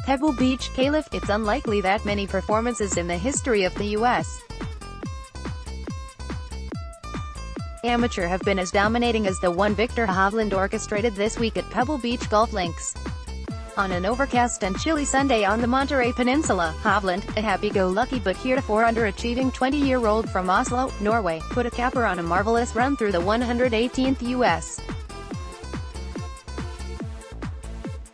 Pebble Beach, Calif. It's unlikely that many performances in the history of the U.S. amateur have been as dominating as the one Viktor Hovland orchestrated this week at Pebble Beach Golf Links. On an overcast and chilly Sunday on the Monterey Peninsula, Hovland, a happy-go-lucky but heretofore underachieving 20-year-old from Oslo, Norway, put a capper on a marvelous run through the 118th U.S.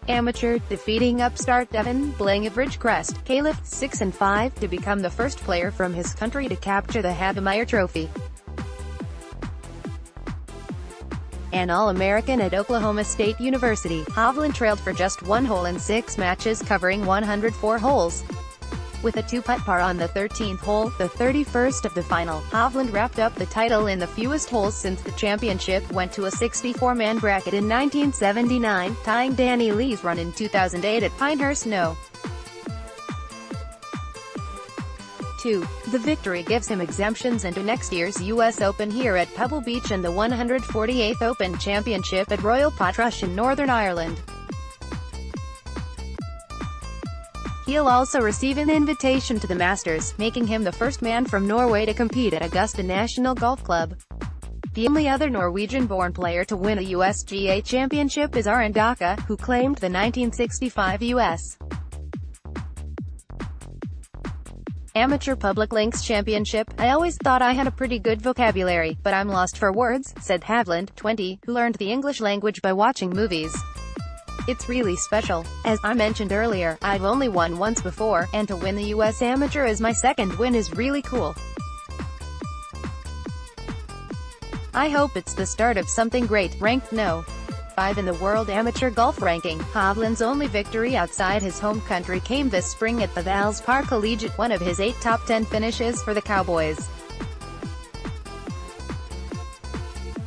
amateur, defeating upstart Devon Bling of Ridgecrest, Calif, 6-5, to become the first player from his country to capture the Heretofore trophy. An All-American at Oklahoma State University, Hovland trailed for just one hole in 6 matches covering 104 holes. With a 2-putt par on the 13th hole, the 31st of the final, Hovland wrapped up the title in the fewest holes since the championship went to a 64-man bracket in 1979, tying Danny Lee's run in 2008 at Pinehurst No. 2. The victory gives him exemptions into next year's U.S. Open here at Pebble Beach and the 148th Open Championship at Royal Portrush in Northern Ireland. He'll also receive an invitation to the Masters, making him the first man from Norway to compete at Augusta National Golf Club. The only other Norwegian-born player to win a USGA championship is Aron Daka, who claimed the 1965 U.S. Amateur Public Links Championship. "I always thought I had a pretty good vocabulary, but I'm lost for words," said Hovland, 20, who learned the English language by watching movies. "It's really special. As I mentioned earlier, I've only won once before, and to win the U.S. Amateur as my second win is really cool. I hope it's the start of something great." Ranked No. 5 in the World Amateur Golf Ranking, Hovland's only victory outside his home country came this spring at the Valspar Collegiate, one of his 8 top 10 finishes for the Cowboys.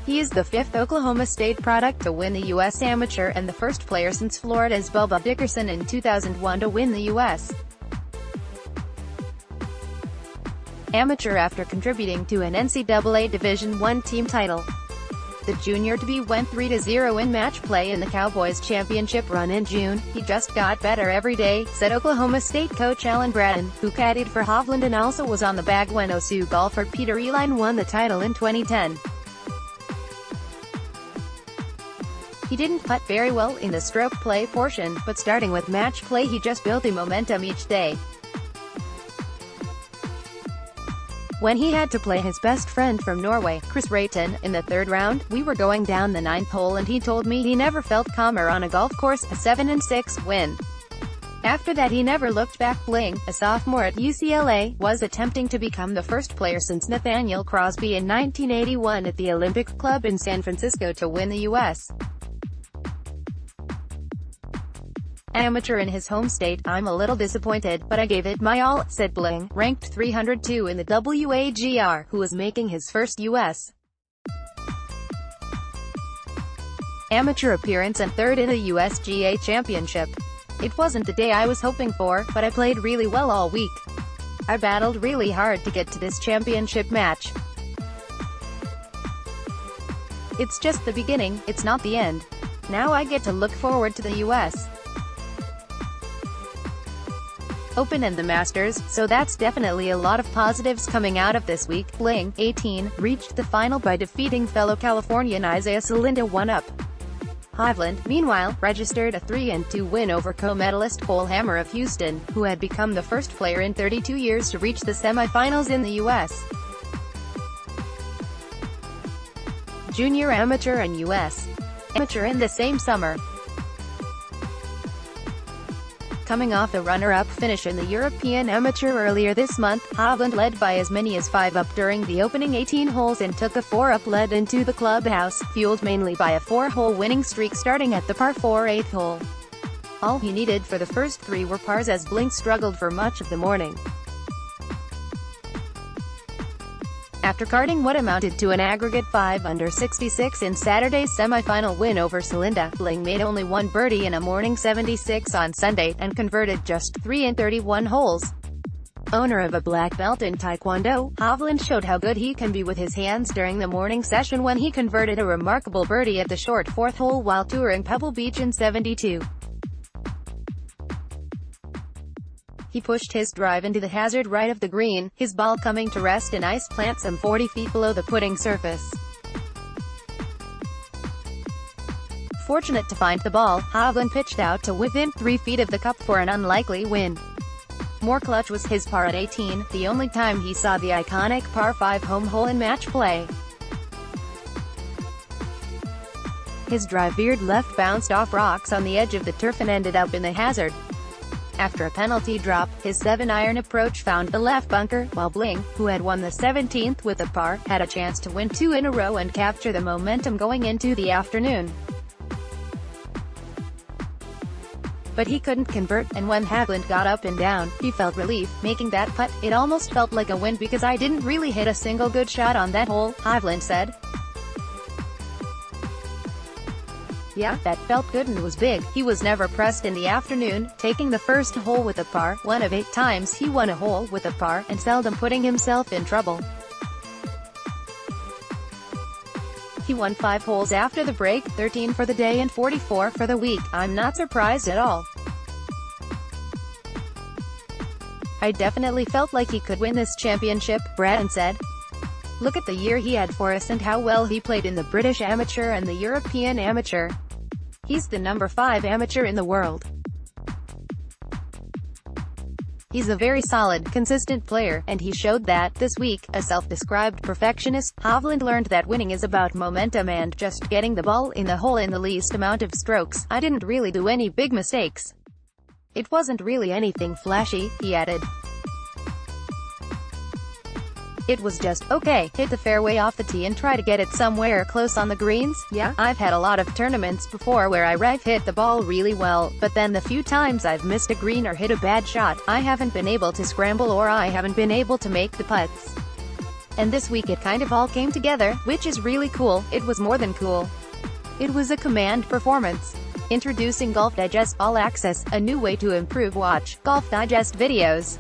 He is the 5th Oklahoma State product to win the U.S. Amateur and the first player since Florida's Bubba Dickerson in 2001 to win the U.S. Amateur after contributing to an NCAA Division I team title. The junior to be went 3-0 in match play in the Cowboys championship run in June. "He just got better every day," said Oklahoma State coach Alan Bratton, who caddied for Hovland and also was on the bag when OSU golfer Peter Uihlein won the title in 2010. He didn't putt very well in the stroke play portion, but starting with match play he just built the momentum each day. When he had to play his best friend from Norway, Chris Rayton, in the 3rd round, we were going down the 9th hole and he told me he never felt calmer on a golf course, a 7-6 win. After that he never looked back." Bling, a sophomore at UCLA, was attempting to become the first player since Nathaniel Crosby in 1981 at the Olympic Club in San Francisco to win the U.S. Amateur in his home state. "I'm a little disappointed, but I gave it my all," said Bling, ranked 302 in the WAGR, who was making his first U.S. amateur appearance and 3rd in the USGA championship. "It wasn't the day I was hoping for, but I played really well all week. I battled really hard to get to this championship match. It's just the beginning, it's not the end. Now I get to look forward to the U.S. Open and the Masters, so that's definitely a lot of positives coming out of this week." Bling, 18, reached the final by defeating fellow Californian Isaiah Salinda 1-up. Hovland, meanwhile, registered a 3-2 win over co-medalist Cole Hammer of Houston, who had become the first player in 32 years to reach the semifinals in the U.S. Junior Amateur and U.S. Amateur in the same summer. Coming off a runner-up finish in the European Amateur earlier this month, Hovland led by as many as 5-up during the opening 18 holes and took a 4-up lead into the clubhouse, fueled mainly by a 4-hole winning streak starting at the par 4 8th hole. All he needed for the first 3 were pars as Bling struggled for much of the morning. After carding what amounted to an aggregate 5 under 66 in Saturday's semifinal win over Salinda, Bling made only 1 birdie in a morning 76 on Sunday, and converted just 3 in 31 holes. Owner of a black belt in Taekwondo, Hovland showed how good he can be with his hands during the morning session when he converted a remarkable birdie at the short 4th hole while touring Pebble Beach in '72. He pushed his drive into the hazard right of the green, his ball coming to rest in ice plant some 40 feet below the putting surface. Fortunate to find the ball, Hovland pitched out to within 3 feet of the cup for an unlikely win. More clutch was his par at 18, the only time he saw the iconic par 5 home hole in match play. His drive veered left, bounced off rocks on the edge of the turf and ended up in the hazard. After a penalty drop, his 7-iron approach found the left bunker, while Bling, who had won the 17th with a par, had a chance to win 2 in a row and capture the momentum going into the afternoon. But he couldn't convert, and when Hovland got up and down, he felt relief, making that putt. "It almost felt like a win because I didn't really hit a single good shot on that hole," Hovland said. "Yeah, that felt good and was big." He was never pressed in the afternoon, taking the first hole with a par, 1 of 8 times he won a hole with a par, and seldom putting himself in trouble. He won 5 holes after the break, 13 for the day and 44 for the week. "I'm not surprised at all. I definitely felt like he could win this championship," Bratton said. "Look at the year he had for us and how well he played in the British Amateur and the European Amateur. He's the number 5 amateur in the world. He's a very solid, consistent player, and he showed that this week." A self-described perfectionist, Hovland learned that winning is about momentum and just getting the ball in the hole in the least amount of strokes. "I didn't really do any big mistakes. It wasn't really anything flashy," he added. "It was just, okay, hit the fairway off the tee and try to get it somewhere close on the greens. Yeah, I've had a lot of tournaments before where I've hit the ball really well, but then the few times I've missed a green or hit a bad shot, I haven't been able to scramble or I haven't been able to make the putts. And this week it kind of all came together, which is really cool. It was more than cool. It was a command performance." Introducing Golf Digest All Access, a new way to improve. Watch Golf Digest videos.